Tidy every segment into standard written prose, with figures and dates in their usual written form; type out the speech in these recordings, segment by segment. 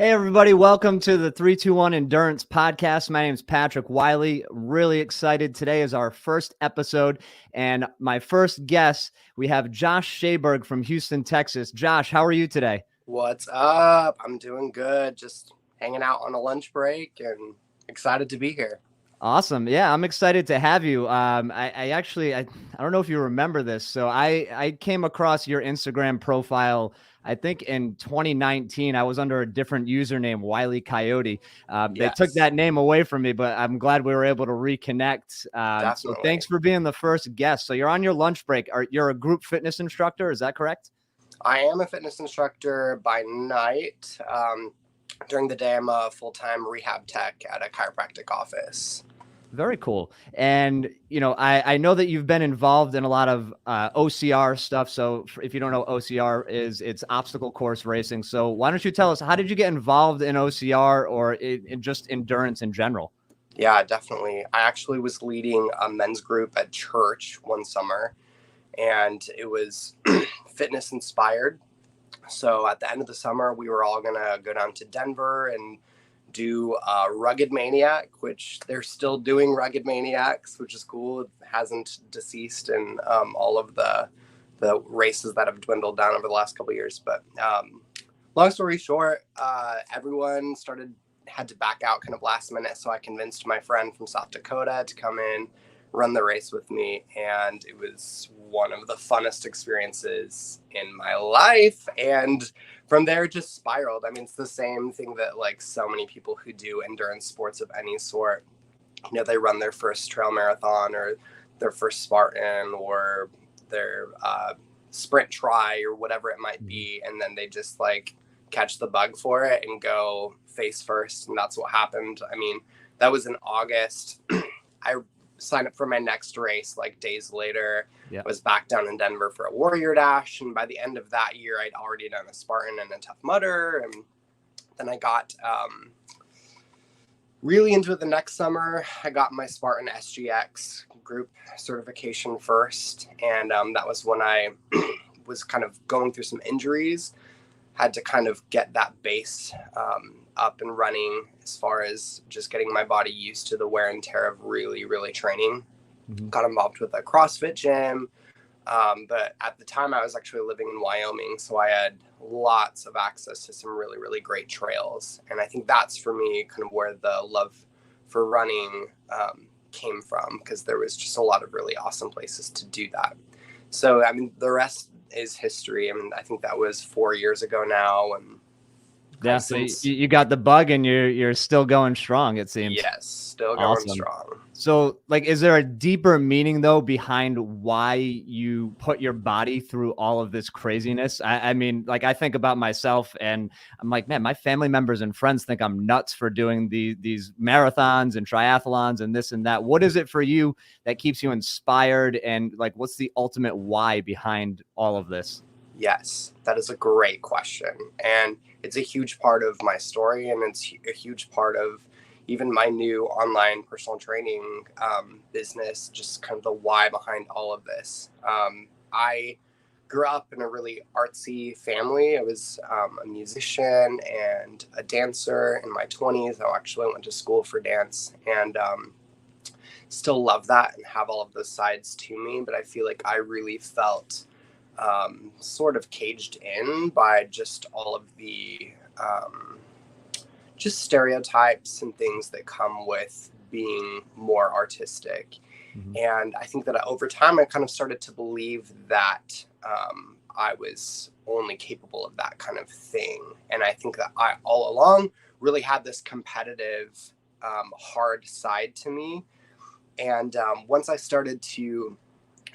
Hey, everybody. Welcome to the 321 Endurance Podcast. My name is Patrick Wiley. Really excited. Today is our first episode. And my first guest, we have Josh Schaberg from Houston, Texas. Josh, how are you today? What's up? I'm doing good. Just hanging out on a lunch break and excited to be here. Awesome. Yeah, I'm excited to have you. I don't know if you remember this. So I came across your Instagram profile, I think in 2019. I was under a different username, Wiley Coyote. They took Yes, that name away from me, but I'm glad we were able to reconnect. So thanks definitely. for being the first guest. So you're on your lunch break. You're a group fitness instructor. Is that correct? I am a fitness instructor by night. During the day, I'm a full-time rehab tech at a chiropractic office. Very cool. And, I know that you've been involved in a lot of OCR stuff. So if you don't know, OCR it's obstacle course racing. So why don't you tell us, how did you get involved in OCR or in just endurance in general? Yeah, definitely. I actually was leading a men's group at church one summer, and it was fitness inspired. So at the end of the summer, we were all going to go down to Denver and do Rugged Maniac, which they're still doing Rugged Maniacs, which is cool. It hasn't deceased in all of the races that have dwindled down over the last couple of years. But long story short, everyone had to back out kind of last minute. So I convinced my friend from South Dakota to come in, run the race with me, and it was one of the funnest experiences in my life. And from there, it just spiraled. I mean, it's the same thing that like so many people who do endurance sports of any sort, they run their first trail marathon or their first Spartan or their sprint try or whatever it might be, and then they just like catch the bug for it and go face first. And that's what happened. I mean, that was in August. I signed up for my next race like days later. Yeah. I was back down in Denver for a Warrior Dash, and by the end of that year I'd already done a Spartan and a Tough Mudder. And then I got really into it the next summer. I got my Spartan SGX group certification first, and that was when I was kind of going through some injuries, had to kind of get that base up and running as far as just getting my body used to the wear and tear of really, really training. Mm-hmm. Got involved with a CrossFit gym. But at the time I was actually living in Wyoming, so I had lots of access to some really, really great trails. And I think that's for me kind of where the love for running came from, because there was just a lot of really awesome places to do that. So, I mean, the rest is history. I mean, I think that was 4 years ago now. And Yeah. So you got the bug and you're still going strong, it seems. Yes, still going Awesome. strong. So, like, is there a deeper meaning, though, behind why you put your body through all of this craziness? I mean, like, I think about myself and I'm like, man, my family members and friends think I'm nuts for doing these marathons and triathlons and this and that. What is it for you that keeps you inspired? And, like, what's the ultimate why behind all of this? Yes, that is a great question. And it's a huge part of my story, and it's a huge part of even my new online personal training business, just kind of the why behind all of this. I grew up in a really artsy family. I was a musician and a dancer in my 20s. I actually went to school for dance, and still love that and have all of those sides to me. But I feel like I really felt sort of caged in by just all of the just stereotypes and things that come with being more artistic. Mm-hmm. And I think that over time I kind of started to believe that I was only capable of that kind of thing. And I think that I all along really had this competitive hard side to me. And once I started to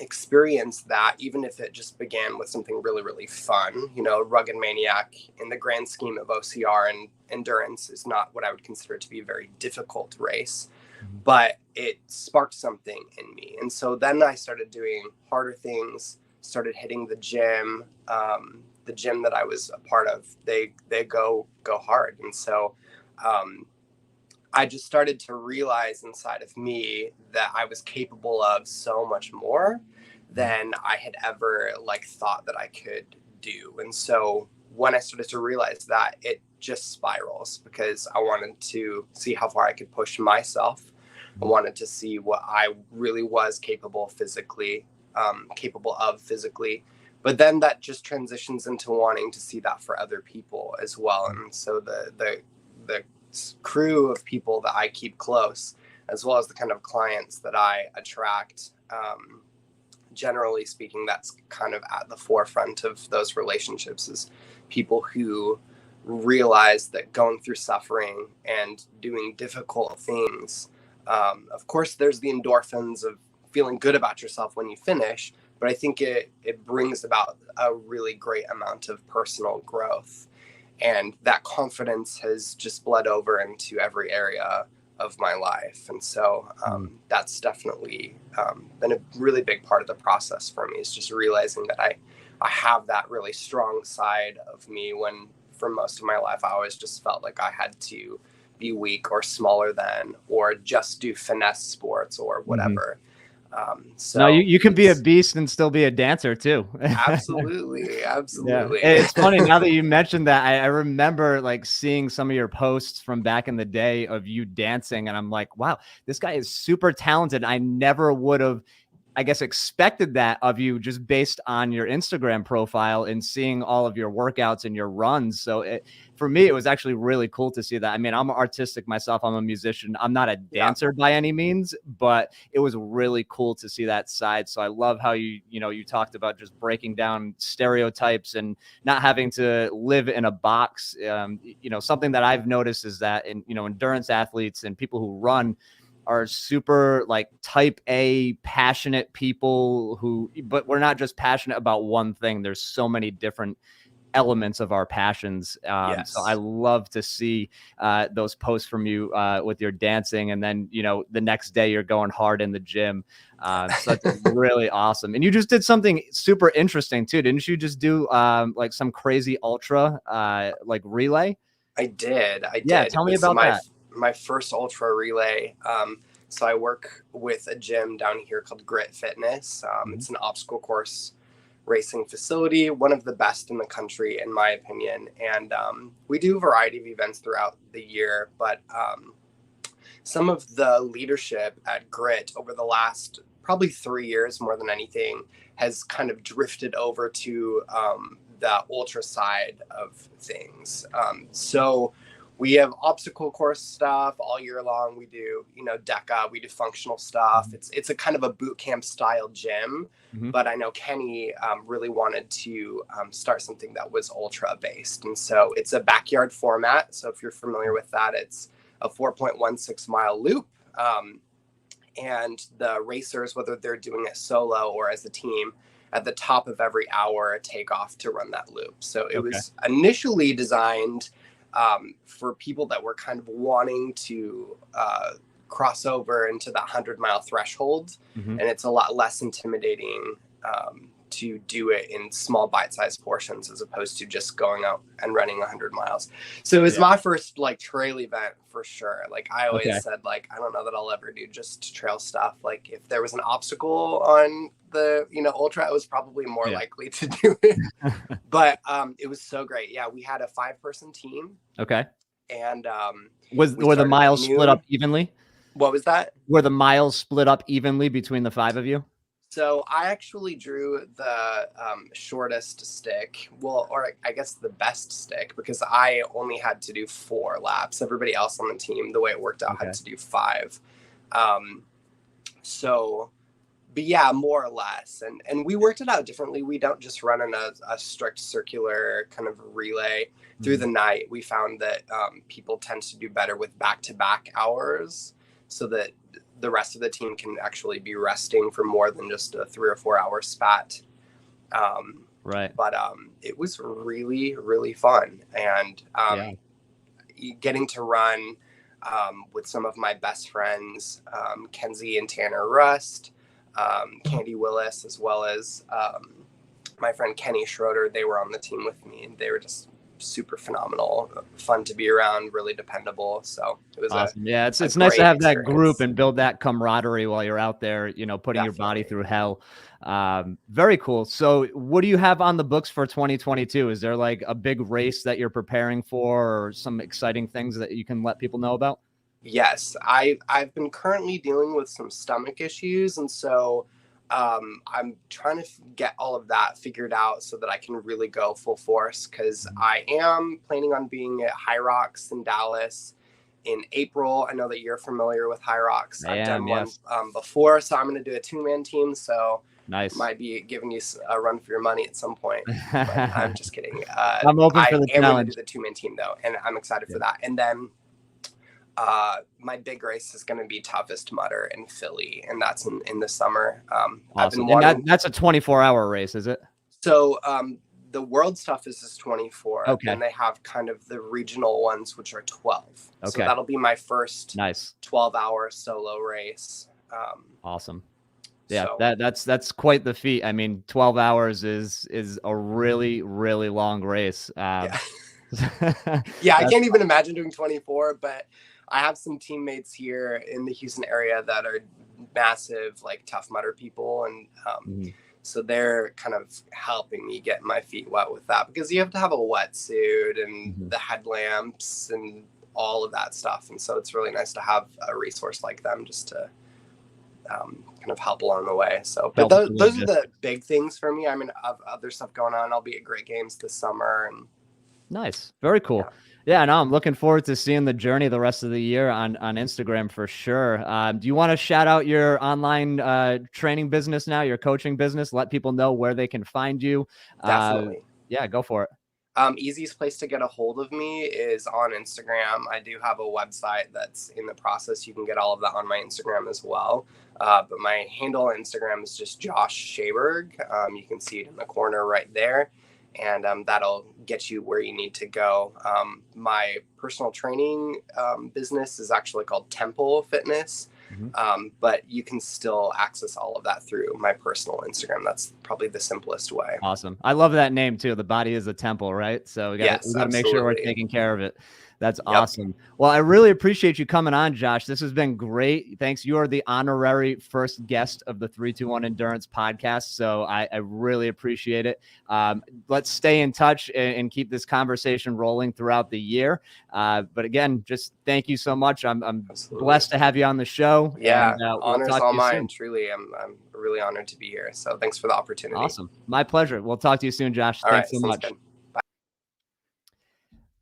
experience that, even if it just began with something really, really fun, Rugged Maniac in the grand scheme of OCR and endurance is not what I would consider to be a very difficult race, but it sparked something in me. And so then I started doing harder things, started hitting the gym that I was a part of. They go hard. And so I just started to realize inside of me that I was capable of so much more than I had ever thought that I could do. And so when I started to realize that, it just spirals, because I wanted to see how far I could push myself. I wanted to see what I really was capable of physically. But then that just transitions into wanting to see that for other people as well. And so the crew of people that I keep close, as well as the kind of clients that I attract, generally speaking, that's kind of at the forefront of those relationships, is people who realize that going through suffering and doing difficult things, of course, there's the endorphins of feeling good about yourself when you finish, but I think it brings about a really great amount of personal growth. And that confidence has just bled over into every area of my life. And so that's definitely been a really big part of the process for me, is just realizing that I have that really strong side of me, when for most of my life I always just felt like I had to be weak or smaller than, or just do finesse sports or whatever. So no, you can be a beast and still be a dancer too. Absolutely. Yeah. It's funny now that you mentioned that. I remember like seeing some of your posts from back in the day of you dancing, and I'm like, wow, this guy is super talented. I never would have, I guess, expected that of you just based on your Instagram profile and seeing all of your workouts and your runs. So for me, it was actually really cool to see that. I mean, I'm artistic myself. I'm a musician. I'm not a dancer by any means, but it was really cool to see that side. So I love how you talked about just breaking down stereotypes and not having to live in a box. Something that I've noticed is that endurance athletes and people who run are super like type A passionate people but we're not just passionate about one thing. There's so many different elements of our passions. Yes. So I love to see those posts from you with your dancing, and then the next day you're going hard in the gym. So that's really awesome. And you just did something super interesting too, didn't you? Just do like some crazy ultra like relay? I did. Yeah, tell me about that. My first ultra relay. So I work with a gym down here called Grit Fitness. It's an obstacle course racing facility, one of the best in the country, in my opinion. And we do a variety of events throughout the year, but some of the leadership at Grit over the last probably 3 years, more than anything, has kind of drifted over to the ultra side of things. So we have obstacle course stuff all year long. We do, DECA, we do functional stuff. It's a kind of a boot camp style gym, but I know Kenny really wanted to start something that was ultra based. And so it's a backyard format. So if you're familiar with that, it's a 4.16 mile loop. And the racers, whether they're doing it solo or as a team, at the top of every hour, take off to run that loop. So it was initially designed for people that were kind of wanting to cross over into that 100-mile threshold. And it's a lot less intimidating to do it in small bite-sized portions as opposed to just going out and running 100 miles. So it was my first like trail event for sure. Like I always said, like, I don't know that I'll ever do just trail stuff. Like if there was an obstacle on the, ultra, I was probably more likely to do it. But it was so great. Yeah. We had a 5-person team. Okay. And were the miles split up evenly? What was that? Were the miles split up evenly between the 5 of you? So I actually drew the shortest stick, or I guess the best stick, because I only had to do 4 laps. Everybody else on the team, the way it worked out, had to do 5. But yeah, more or less. And we worked it out differently. We don't just run in a strict circular kind of relay through the night. We found that people tend to do better with back-to-back hours, so that the rest of the team can actually be resting for more than just a 3 or 4 hour spat. But it was really, really fun. And getting to run with some of my best friends, Kenzie and Tanner Rust, Candy Willis, as well as my friend Kenny Schroeder, they were on the team with me, and they were just super phenomenal, fun to be around, really dependable. So it was awesome. Yeah, it's nice to great have that group experience. and build that camaraderie while you're out there, you know, putting your body through hell. Very cool. So what do you have on the books for 2022? Is there like a big race that you're preparing for, or some exciting things that you can let people know about? Yes, I've been currently dealing with some stomach issues, and so I'm trying to get all of that figured out so that I can really go full force, because I am planning on being at High Rocks in Dallas in April. I know that you're familiar with High Rocks. I've done one before, so I'm going to do a 2-man team. So nice. Might be giving you a run for your money at some point. But I'm just kidding. I'm open for the I am going to challenge. do the 2-man team though, and I'm excited for that. And then my big race is going to be Toughest Mudder in Philly, and that's in the summer. Awesome. I've been wanting... that's a 24-hour race, is it? So the world's toughest is 24. Okay. Then they have kind of the regional ones, which are 12. Okay. So that'll be my first 12-hour solo race. Awesome. Yeah, so that's quite the feat. I mean, 12 hours is a really, really long race. Yeah, I can't even imagine doing 24, but I have some teammates here in the Houston area that are massive, like, Tough Mudder people. And so they're kind of helping me get my feet wet with that, because you have to have a wetsuit and the headlamps and all of that stuff. And so it's really nice to have a resource like them just to kind of help along the way. So, but those are the big things for me. I mean, other stuff going on. I'll be at Great Games this summer. And nice. Very cool. Yeah, no, I'm looking forward to seeing the journey the rest of the year on Instagram for sure. Do you want to shout out your online training business now, your coaching business? Let people know where they can find you. Definitely. Yeah, go for it. Easiest place to get a hold of me is on Instagram. I do have a website that's in the process. You can get all of that on my Instagram as well. But my handle on Instagram is just Josh Schaberg. You can see it in the corner right there. And that'll get you where you need to go. My personal training business is actually called TMPL Fitness. But you can still access all of that through my personal Instagram. That's probably the simplest way. Awesome. I love that name too. The body is a temple, right? So we got to make sure we're taking care of it. That's awesome. Well, I really appreciate you coming on, Josh. This has been great. Thanks. You are the honorary first guest of the 321 Endurance podcast. So I really appreciate it. Let's stay in touch and keep this conversation rolling throughout the year. But again, just thank you so much. I'm blessed to have you on the show. Yeah. And, honor's all mine. Truly. I'm really honored to be here. So thanks for the opportunity. Awesome. My pleasure. We'll talk to you soon, Josh. Thanks so much. Good.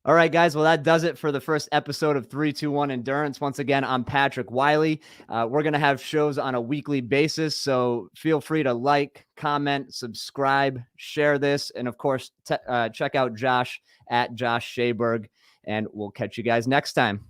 All right, guys. Well, that does it for the first episode of 321 Endurance. Once again, I'm Patrick Wiley. We're going to have shows on a weekly basis, so feel free to like, comment, subscribe, share this, and of course, check out Josh at Josh Schaberg, and we'll catch you guys next time.